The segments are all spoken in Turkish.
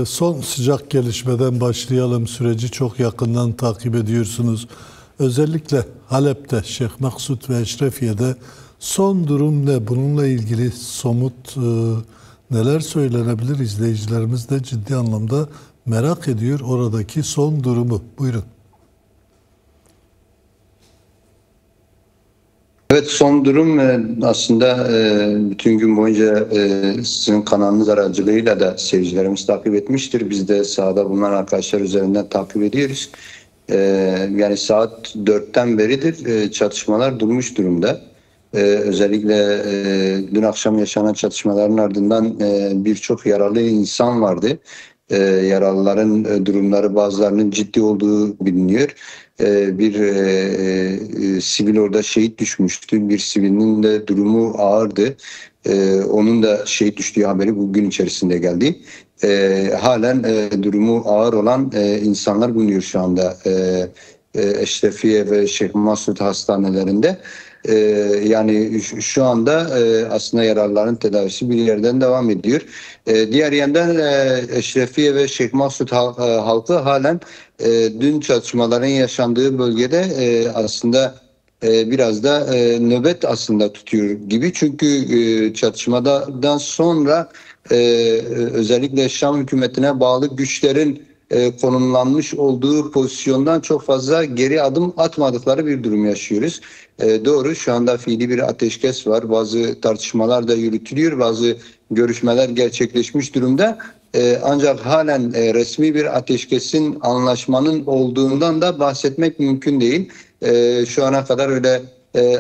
Son sıcak gelişmeden başlayalım. Süreci çok yakından takip ediyorsunuz. Özellikle Halep'te, Şeyh Maksut ve Eşrefiye'de son durum ne? Bununla ilgili somut neler söylenebilir? İzleyicilerimiz de ciddi anlamda merak ediyor oradaki son durumu. Buyurun. Evet, son durum aslında bütün gün boyunca sizin kanalınız aracılığıyla da seyircilerimiz takip etmiştir. Biz de sahada bulunan arkadaşlar üzerinden takip ediyoruz. Yani saat 4'ten beridir çatışmalar durmuş durumda. Özellikle dün akşam yaşanan çatışmaların ardından birçok yaralı insan vardı. Yaralıların durumları bazılarının ciddi olduğu biliniyor. Bir sivil orada şehit düşmüştü. Bir sivilin de durumu ağırdı. Onun da şehit düştüğü haberi bugün içerisinde geldi. Halen durumu ağır olan insanlar bulunuyor şu anda Eşrefiye ve Şeyh Maksut hastanelerinde. Yani şu anda aslında yaralıların tedavisi bir yerden devam ediyor. Diğer yandan Eşrefiye ve Şeyh Maksut halkı halen dün çatışmaların yaşandığı bölgede aslında biraz da nöbet aslında tutuyor gibi. Çünkü çatışmadan sonra özellikle Şam hükümetine bağlı güçlerin konumlanmış olduğu pozisyondan çok fazla geri adım atmadıkları bir durum yaşıyoruz. Doğru, şu anda fiili bir ateşkes var. Bazı tartışmalar da yürütülüyor. Bazı görüşmeler gerçekleşmiş durumda. Ancak halen resmi bir ateşkesin, anlaşmanın olduğundan da bahsetmek mümkün değil. Şu ana kadar öyle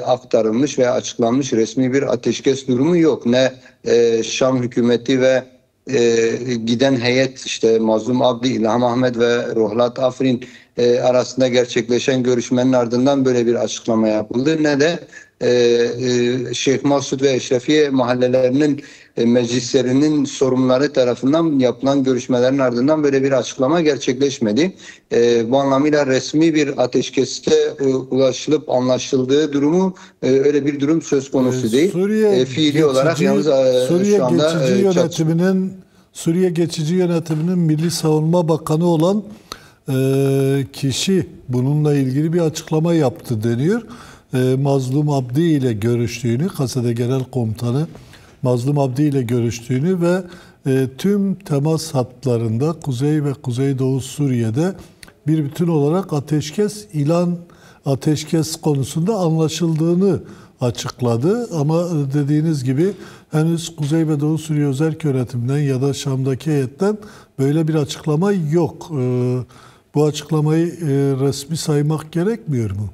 aktarılmış ve açıklanmış resmi bir ateşkes durumu yok. Ne Şam hükümeti ve giden heyet, işte Mazlum Abdi, İlham Ahmet ve Rohlat Afrin arasında gerçekleşen görüşmenin ardından böyle bir açıklama yapıldı. Ne de Şeyh Maksut ve Eşrefiye mahallelerinin meclislerinin sorumluları tarafından yapılan görüşmelerin ardından böyle bir açıklama gerçekleşmedi. Bu anlamıyla resmi bir ateşkeste ulaşılıp anlaşıldığı durumu öyle bir durum söz konusu değil. Fiili olarak yalnız şu anda Suriye Geçici Yönetimi'nin Milli Savunma Bakanı olan kişi bununla ilgili bir açıklama yaptı deniyor. Mazlum Abdi ile görüştüğünü, Kasede Genel Komutanı Mazlum Abdi ile görüştüğünü ve tüm temas hatlarında Kuzey ve Kuzeydoğu Suriye'de bir bütün olarak ateşkes konusunda anlaşıldığını açıkladı. Ama dediğiniz gibi henüz Kuzey ve Doğu Suriye Özerk Yönetiminden ya da Şam'daki heyetten böyle bir açıklama yok. Bu açıklamayı resmi saymak gerekmiyor mu?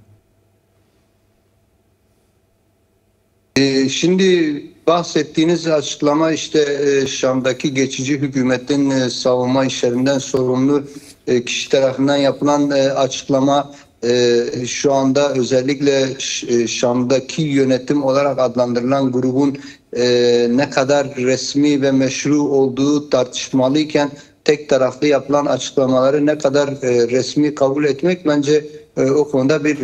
Şimdi bahsettiğiniz açıklama işte Şam'daki geçici hükümetin savunma işlerinden sorumlu kişi tarafından yapılan açıklama. Şu anda özellikle Şam'daki yönetim olarak adlandırılan grubun ne kadar resmi ve meşru olduğu tartışmalıyken tek taraflı yapılan açıklamaları ne kadar resmi kabul etmek bence o konuda bir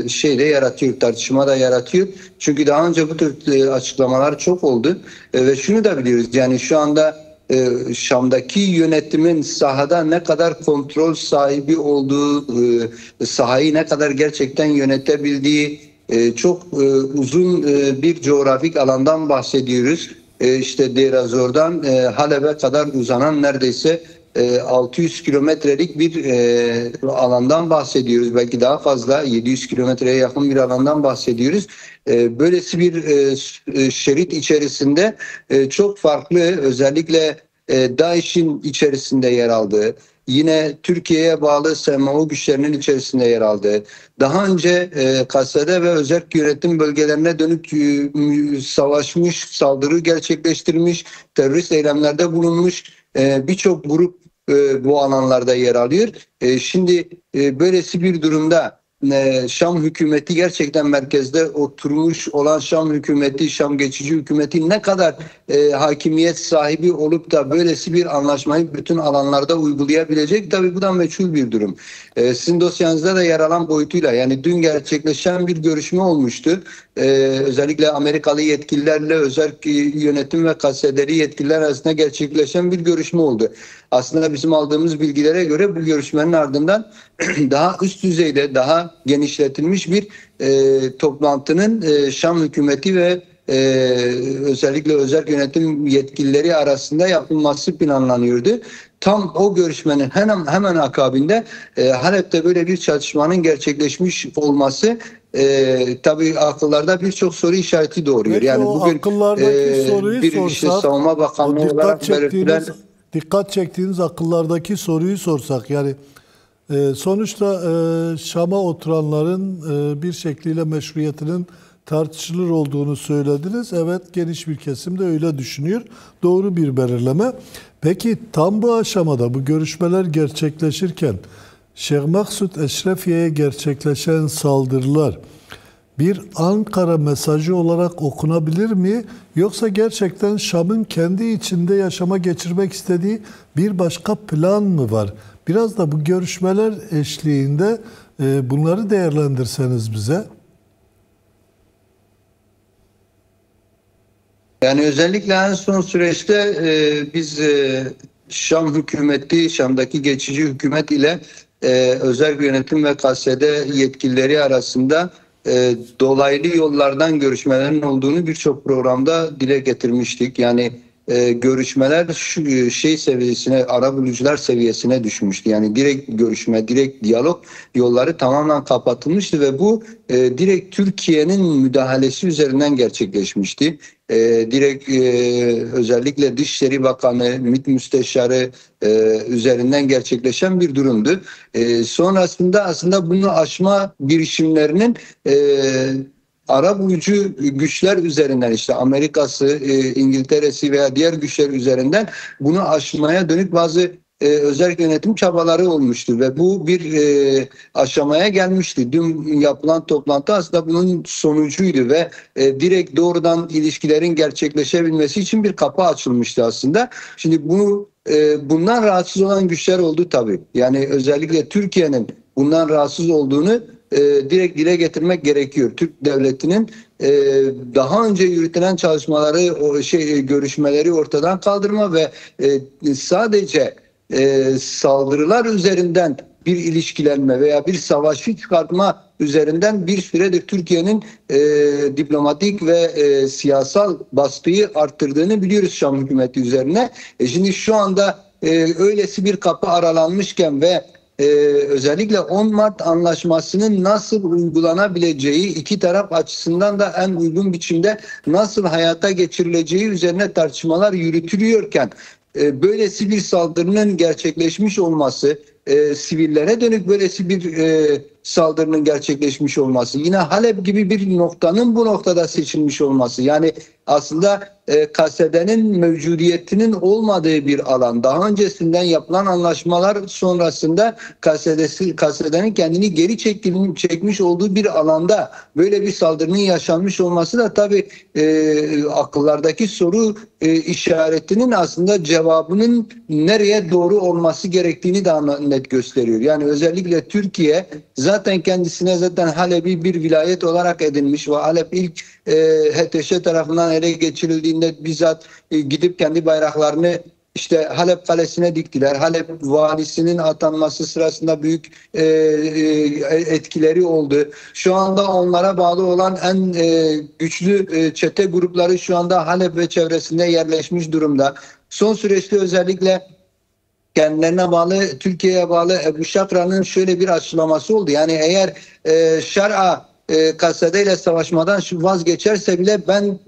şey de yaratıyor, tartışma da yaratıyor. Çünkü daha önce bu tür açıklamalar çok oldu ve şunu da biliyoruz, yani şu anda Şam'daki yönetimin sahada ne kadar kontrol sahibi olduğu, sahayı ne kadar gerçekten yönetebildiği çok uzun bir coğrafik alandan bahsediyoruz. İşte Deir ez-Zor'dan Halep'e kadar uzanan neredeyse 600 kilometrelik bir alandan bahsediyoruz. Belki daha fazla, 700 kilometreye yakın bir alandan bahsediyoruz. Böylesi bir şerit içerisinde çok farklı, özellikle DAEŞ'in içerisinde yer aldığı, yine Türkiye'ye bağlı SMO güçlerinin içerisinde yer aldığı, daha önce Kasede ve Özerk yönetim bölgelerine dönük savaşmış, saldırı gerçekleştirmiş, terörist eylemlerde bulunmuş birçok grup bu alanlarda yer alıyor. Şimdi böylesi bir durumda Şam hükümeti, gerçekten merkezde oturmuş olan Şam hükümeti, Şam geçici hükümeti ne kadar hakimiyet sahibi olup da böylesi bir anlaşmayı bütün alanlarda uygulayabilecek, tabii bu da meçhul bir durum. Sizin dosyanızda da yer alan boyutuyla, yani dün gerçekleşen bir görüşme olmuştu. Özellikle Amerikalı yetkililerle Özerk yönetim ve Kasederi yetkililer arasında gerçekleşen bir görüşme oldu. aslında bizim aldığımız bilgilere göre bu görüşmenin ardından daha üst düzeyde, daha genişletilmiş bir toplantının Şam hükümeti ve özellikle özel yönetim yetkilileri arasında yapılması planlanıyordu. Tam o görüşmenin hemen akabinde Halep'te böyle bir çatışmanın gerçekleşmiş olması tabii akıllarda birçok soru işareti doğuruyor. Peki, yani bugün soruyu bir işte sorsak, Savunma Bakanlığı olarak belirtilen dikkat çektiğiniz akıllardaki soruyu sorsak, yani sonuçta Şam'a oturanların bir şekliyle meşruiyetinin tartışılır olduğunu söylediniz. Evet, geniş bir kesim de öyle düşünüyor. Doğru bir belirleme. Peki tam bu aşamada, bu görüşmeler gerçekleşirken Şeyh Maksud Eşrefiye'ye gerçekleşen saldırılar bir Ankara mesajı olarak okunabilir mi? Yoksa gerçekten Şam'ın kendi içinde yaşama geçirmek istediği bir başka plan mı var? Biraz da bu görüşmeler eşliğinde bunları değerlendirseniz bize. Yani özellikle en son süreçte biz Şam hükümeti, Şam'daki geçici hükümet ile özel yönetim ve KSD yetkilileri arasında dolaylı yollardan görüşmelerin olduğunu birçok programda dile getirmiştik. Yani görüşmeler şey seviyesine, arabulucular seviyesine düşmüştü. Yani direkt görüşme, direkt diyalog yolları tamamen kapatılmıştı ve bu direkt Türkiye'nin müdahalesi üzerinden gerçekleşmişti. Direkt özellikle Dışişleri Bakanı, MİT Müsteşarı üzerinden gerçekleşen bir durumdu. Sonrasında aslında bunu aşma girişimlerinin arabulucu güçler üzerinden, işte Amerika'sı, İngiltere'si veya diğer güçler üzerinden bunu aşmaya dönük bazı özel yönetim çabaları olmuştu ve bu bir aşamaya gelmişti. Dün yapılan toplantı aslında bunun sonucuydu ve direkt doğrudan ilişkilerin gerçekleşebilmesi için bir kapı açılmıştı aslında. Şimdi bundan rahatsız olan güçler oldu tabii. Yani özellikle Türkiye'nin bundan rahatsız olduğunu direkt dile getirmek gerekiyor. Türk devletinin daha önce yürütülen çalışmaları, görüşmeleri ortadan kaldırma ve sadece saldırılar üzerinden bir ilişkilenme veya bir savaşı çıkartma üzerinden bir süredir Türkiye'nin diplomatik ve siyasal baskıyı arttırdığını biliyoruz Şam hükümeti üzerine. Şimdi şu anda öylesi bir kapı aralanmışken ve özellikle 10 Mart Anlaşması'nın nasıl uygulanabileceği, iki taraf açısından da en uygun biçimde nasıl hayata geçirileceği üzerine tartışmalar yürütülüyorken böylesi bir saldırının gerçekleşmiş olması, sivillere dönük böylesi bir saldırının gerçekleşmiş olması, yine Halep gibi bir noktanın bu noktada seçilmiş olması, yani aslında KSD'nin mevcudiyetinin olmadığı bir alan, daha öncesinden yapılan anlaşmalar sonrasında KSD'nin kendini geri çekmiş olduğu bir alanda böyle bir saldırının yaşanmış olması da tabii akıllardaki soru işaretinin aslında cevabının nereye doğru olması gerektiğini daha net gösteriyor. Yani özellikle Türkiye zaten kendisine Halep'i bir vilayet olarak edinmiş ve Halep ilk HTŞ tarafından ele geçirildiğinde bizzat gidip kendi bayraklarını işte Halep Kalesi'ne diktiler. Halep valisinin atanması sırasında büyük etkileri oldu. Şu anda onlara bağlı olan en güçlü çete grupları şu anda Halep ve çevresinde yerleşmiş durumda. Son süreçte özellikle kendilerine bağlı, Türkiye'ye bağlı Ebu Şakra'nın şöyle bir açıklaması oldu. Yani eğer Şar'a KSD ile savaşmadan vazgeçerse bile ben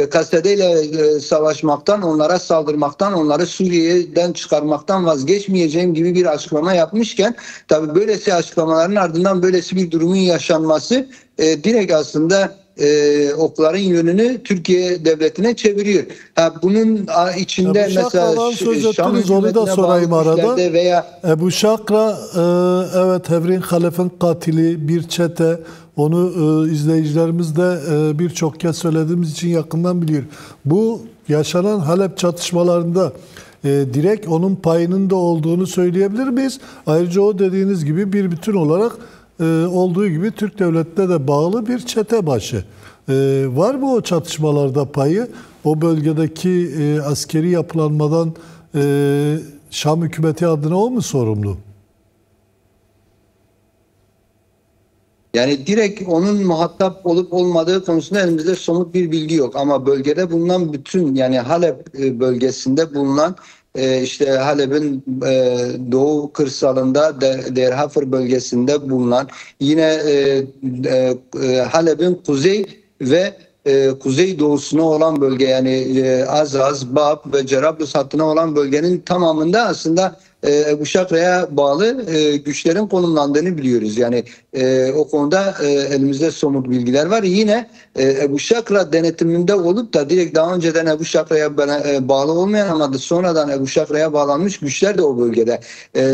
KSD ile savaşmaktan, onlara saldırmaktan, onları Suriye'den çıkarmaktan vazgeçmeyeceğim gibi bir açıklama yapmışken, tabii böylesi açıklamaların ardından böylesi bir durumun yaşanması direkt aslında okların yönünü Türkiye devletine çeviriyor. Bunun içinde Ebu mesela söz ettiniz, onu da sorayım arada. Veya Ebu Şakra, evet, Hevrin Halef'in katili, bir çete. Onu izleyicilerimiz de birçok kez söylediğimiz için yakından biliyor. Bu yaşanan Halep çatışmalarında direkt onun payının da olduğunu söyleyebilir miyiz? Ayrıca o dediğiniz gibi bir bütün olarak olduğu gibi Türk devletine de bağlı bir çete başı. Var mı o çatışmalarda payı? O bölgedeki askeri yapılanmadan Şam hükümeti adına o mu sorumlu? Yani direkt onun muhatap olup olmadığı konusunda elimizde somut bir bilgi yok. Ama bölgede bulunan bütün, yani Halep bölgesinde bulunan işte Halep'in doğu kırsalında Deir Hafer bölgesinde bulunan, yine Halep'in kuzey ve kuzey doğusuna olan bölge, yani Azaz, Bab ve Cerablus hattına olan bölgenin tamamında aslında Ebu Şakra'ya bağlı güçlerin konumlandığını biliyoruz. Yani o konuda elimizde somut bilgiler var. Yine Ebu Şakra denetiminde olup da direkt daha önceden Ebu Şakra'ya bağlı olmayan ama da sonradan Ebu Şakra'ya bağlanmış güçler de o bölgede.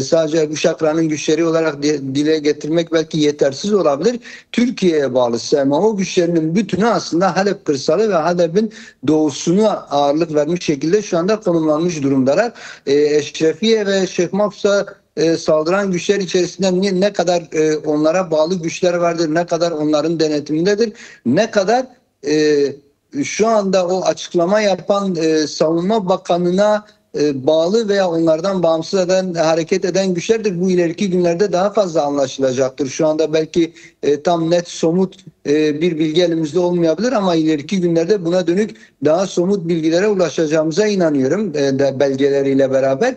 Sadece Ebu Şakra'nın güçleri olarak dile getirmek belki yetersiz olabilir. Türkiye'ye bağlı SMO güçlerinin bütünü aslında Halep kırsalı ve Halep'in doğusunu ağırlık vermiş şekilde şu anda konumlanmış durumdalar. Eşrefiye ve Şeyh Mahfuz'a saldıran güçler içerisinde ne kadar onlara bağlı güçler vardır, ne kadar onların denetimindedir, ne kadar şu anda o açıklama yapan Savunma Bakanı'na bağlı veya onlardan bağımsız hareket eden güçlerdir. Bu ileriki günlerde daha fazla anlaşılacaktır. Şu anda belki tam net somut bir bilgi elimizde olmayabilir ama ileriki günlerde buna dönük daha somut bilgilere ulaşacağımıza inanıyorum belgeleriyle beraber.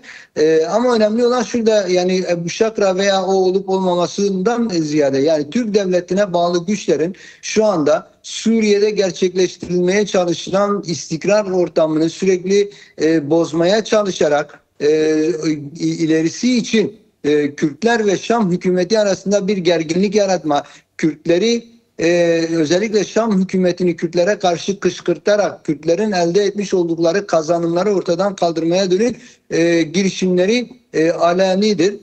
Ama önemli olan şurada, yani Ebu Şakra veya o olup olmamasından ziyade, yani Türk devletine bağlı güçlerin şu anda Suriye'de gerçekleştirilmeye çalışılan istikrar ortamını sürekli bozmaya çalışarak ilerisi için Kürtler ve Şam hükümeti arasında bir gerginlik yaratma, Kürtleri özellikle Şam hükümetini Kürtlere karşı kışkırtarak Kürtlerin elde etmiş oldukları kazanımları ortadan kaldırmaya dönük girişimleri alanidir.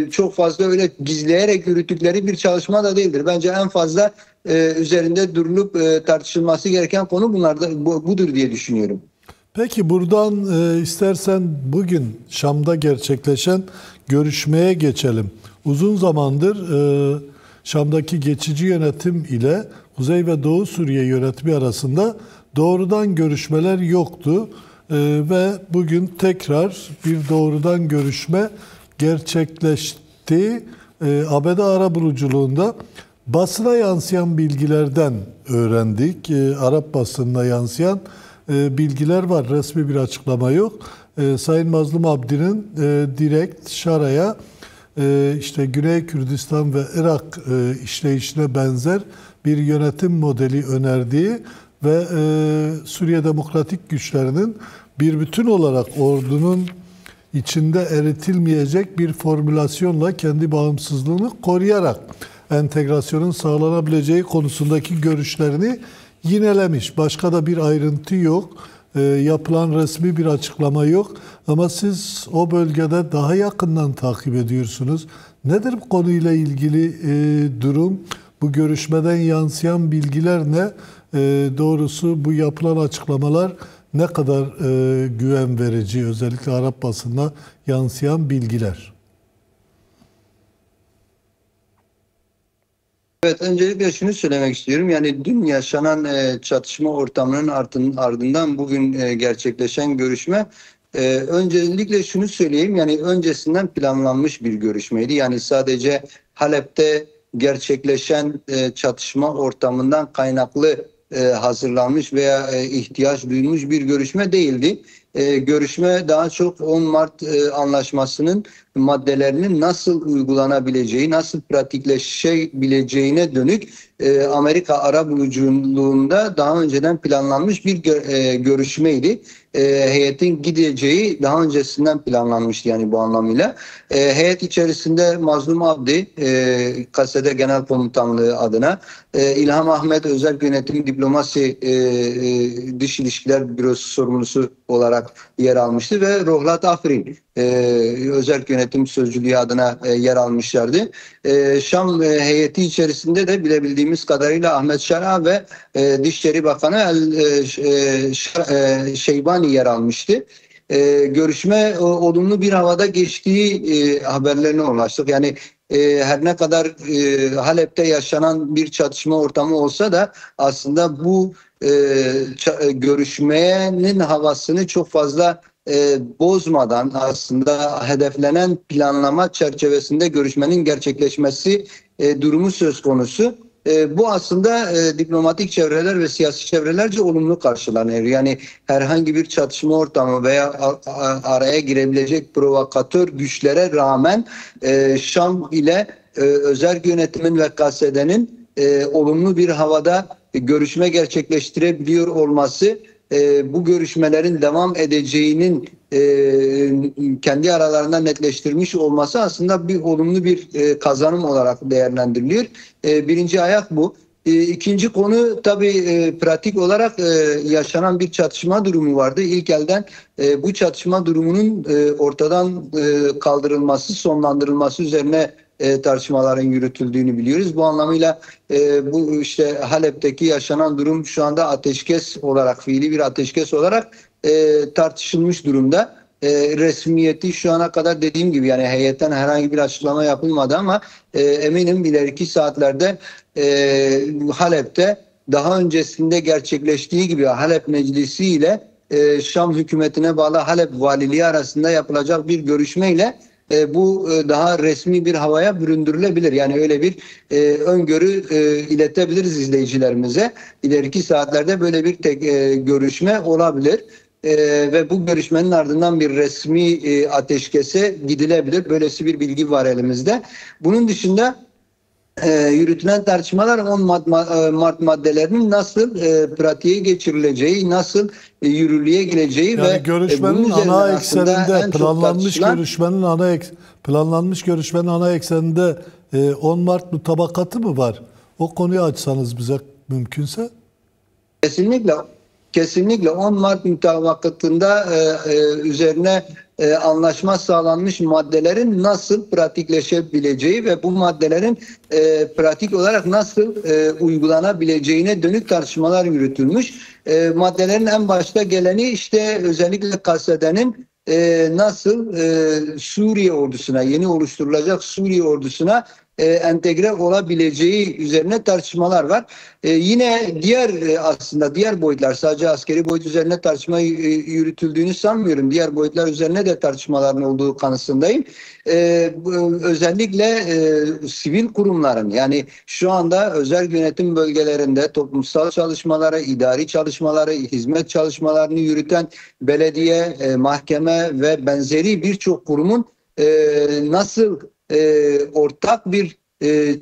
Çok fazla öyle gizleyerek yürüttükleri bir çalışma da değildir. Bence en fazla üzerinde durulup tartışılması gereken konu budur diye düşünüyorum. Peki buradan istersen bugün Şam'da gerçekleşen görüşmeye geçelim. Uzun zamandır Şam'daki geçici yönetim ile Kuzey ve Doğu Suriye yönetimi arasında doğrudan görüşmeler yoktu. Ve bugün tekrar bir doğrudan görüşme gerçekleşti. ABD arabuluculuğunda basına yansıyan bilgilerden öğrendik. Arap basınına yansıyan bilgiler var. Resmi bir açıklama yok. Sayın Mazlum Abdi'nin direkt Şara'ya işte Güney Kürdistan ve Irak işleyişine benzer bir yönetim modeli önerdiği ve Suriye Demokratik Güçlerinin bir bütün olarak ordunun içinde eritilmeyecek bir formülasyonla kendi bağımsızlığını koruyarak entegrasyonun sağlanabileceği konusundaki görüşlerini yinelemiş. Başka da bir ayrıntı yok. Yapılan resmi bir açıklama yok. Ama siz o bölgede daha yakından takip ediyorsunuz. Nedir bu konuyla ilgili durum? Bu görüşmeden yansıyan bilgiler ne? Doğrusu bu yapılan açıklamalar ne kadar güven verici, özellikle Arap basınına yansıyan bilgiler? Evet, öncelikle şunu söylemek istiyorum. Yani dün yaşanan çatışma ortamının ardından bugün gerçekleşen görüşme, öncelikle şunu söyleyeyim. Yani öncesinden planlanmış bir görüşmeydi. Yani sadece Halep'te gerçekleşen çatışma ortamından kaynaklı hazırlanmış veya ihtiyaç duyulmuş bir görüşme değildi. Görüşme daha çok 10 Mart Anlaşması'nın maddelerinin nasıl uygulanabileceği, nasıl pratikleşebileceğine dönük Amerika arabuluculuğunda daha önceden planlanmış bir görüşmeydi. Heyetin gideceği daha öncesinden planlanmıştı yani bu anlamıyla. Heyet içerisinde Mazlum Abdi, KSD Genel Komutanlığı adına, İlham Ahmet Özel Yönetim Diplomasi Dış İlişkiler Bürosu sorumlusu olarak yer almıştı ve Rohlat Afrin Özel Yönetim Sözcülüğü adına yer almışlardı. Şam heyeti içerisinde de bilebildiğimiz kadarıyla Ahmet Şara ve Dışişleri Bakanı Şeybani yer almıştı. Görüşme olumlu bir havada geçtiği haberlerine ulaştık. Yani her ne kadar Halep'te yaşanan bir çatışma ortamı olsa da aslında bu görüşmenin havasını çok fazla bozmadan aslında hedeflenen planlama çerçevesinde görüşmenin gerçekleşmesi durumu söz konusu. Bu aslında diplomatik çevreler ve siyasi çevrelerce olumlu karşılanıyor. Yani herhangi bir çatışma ortamı veya araya girebilecek provokatör güçlere rağmen Şam ile özerk yönetimin ve KSD'nin olumlu bir havada görüşme gerçekleştirebiliyor olması, bu görüşmelerin devam edeceğinin kendi aralarında netleştirmiş olması aslında bir olumlu bir kazanım olarak değerlendiriliyor. Birinci ayak bu. İkinci konu tabii pratik olarak yaşanan bir çatışma durumu vardı. İlk elden bu çatışma durumunun ortadan kaldırılması, sonlandırılması üzerine tartışmaların yürütüldüğünü biliyoruz. Bu anlamıyla bu işte Halep'teki yaşanan durum şu anda ateşkes olarak, fiili bir ateşkes olarak tartışılmış durumda. Resmiyeti şu ana kadar dediğim gibi yani heyetten herhangi bir açıklama yapılmadı ama eminim ileriki saatlerde Halep'te daha öncesinde gerçekleştiği gibi Halep Meclisi ile Şam hükümetine bağlı Halep Valiliği arasında yapılacak bir görüşmeyle bu daha resmi bir havaya büründürülebilir. Yani öyle bir öngörü iletebiliriz izleyicilerimize. İleriki saatlerde böyle bir görüşme olabilir. Ve bu görüşmenin ardından bir resmi ateşkese gidilebilir. Böylesi bir bilgi var elimizde. Bunun dışında yürütülen tartışmalar 10 Mart maddelerinin nasıl pratiğe geçirileceği, nasıl yürürlüğe gireceği yani ve görüşmenin ana ekseninde planlanmış görüşmenin ana ekseninde 10 Mart mutabakatı mı var? O konuyu açsanız bize mümkünse. Kesinlikle 10 Mart mutabakatında üzerine anlaşma sağlanmış maddelerin nasıl pratikleşebileceği ve bu maddelerin pratik olarak nasıl uygulanabileceğine dönük tartışmalar yürütülmüş. Maddelerin en başta geleni işte özellikle KSD'nin nasıl Suriye ordusuna, yeni oluşturulacak Suriye ordusuna entegre olabileceği üzerine tartışmalar var. Yine aslında diğer boyutlar, sadece askeri boyut üzerine tartışma yürütüldüğünü sanmıyorum. Diğer boyutlar üzerine de tartışmaların olduğu kanısındayım. Özellikle sivil kurumların, yani şu anda özel yönetim bölgelerinde toplumsal çalışmaları, idari çalışmaları, hizmet çalışmalarını yürüten belediye, mahkeme ve benzeri birçok kurumun nasıl ortak bir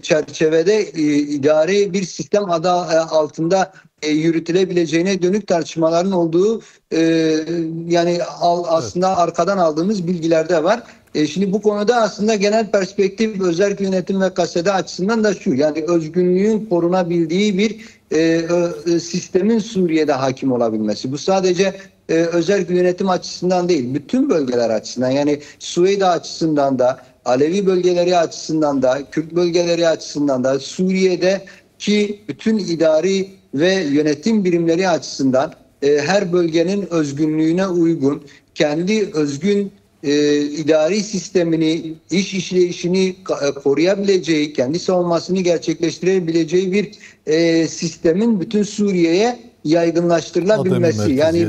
çerçevede idari bir sistem adı altında yürütülebileceğine dönük tartışmaların olduğu yani aslında arkadan aldığımız bilgilerde var. Şimdi bu konuda aslında genel perspektif özerk yönetim ve KSD açısından da şu, yani özgünlüğün korunabildiği bir sistemin Suriye'de hakim olabilmesi. Bu sadece özerk yönetim açısından değil, bütün bölgeler açısından, yani Süveyda açısından da, Alevi bölgeleri açısından da, Kürt bölgeleri açısından da, Suriye'deki bütün idari ve yönetim birimleri açısından her bölgenin özgünlüğüne uygun, kendi özgün idari sistemini, iş işleyişini koruyabileceği, kendi savunmasını gerçekleştirebileceği bir sistemin bütün Suriye'ye yaygınlaştırılabilmesi, yani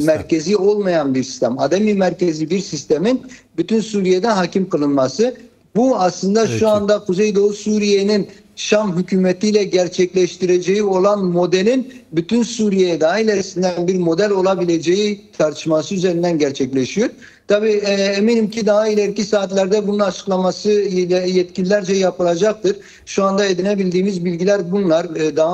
merkezi olmayan bir sistem, ademi merkezi bir sistemin bütün Suriye'de hakim kılınması. Bu aslında şu anda Kuzeydoğu Suriye'nin Şam hükümetiyle gerçekleştireceği olan modelin bütün Suriye'ye daha ilerisinden bir model olabileceği tartışması üzerinden gerçekleşiyor. Tabii eminim ki daha ileriki saatlerde bunun açıklaması yetkililerce yapılacaktır. Şu anda edinebildiğimiz bilgiler bunlar. Daha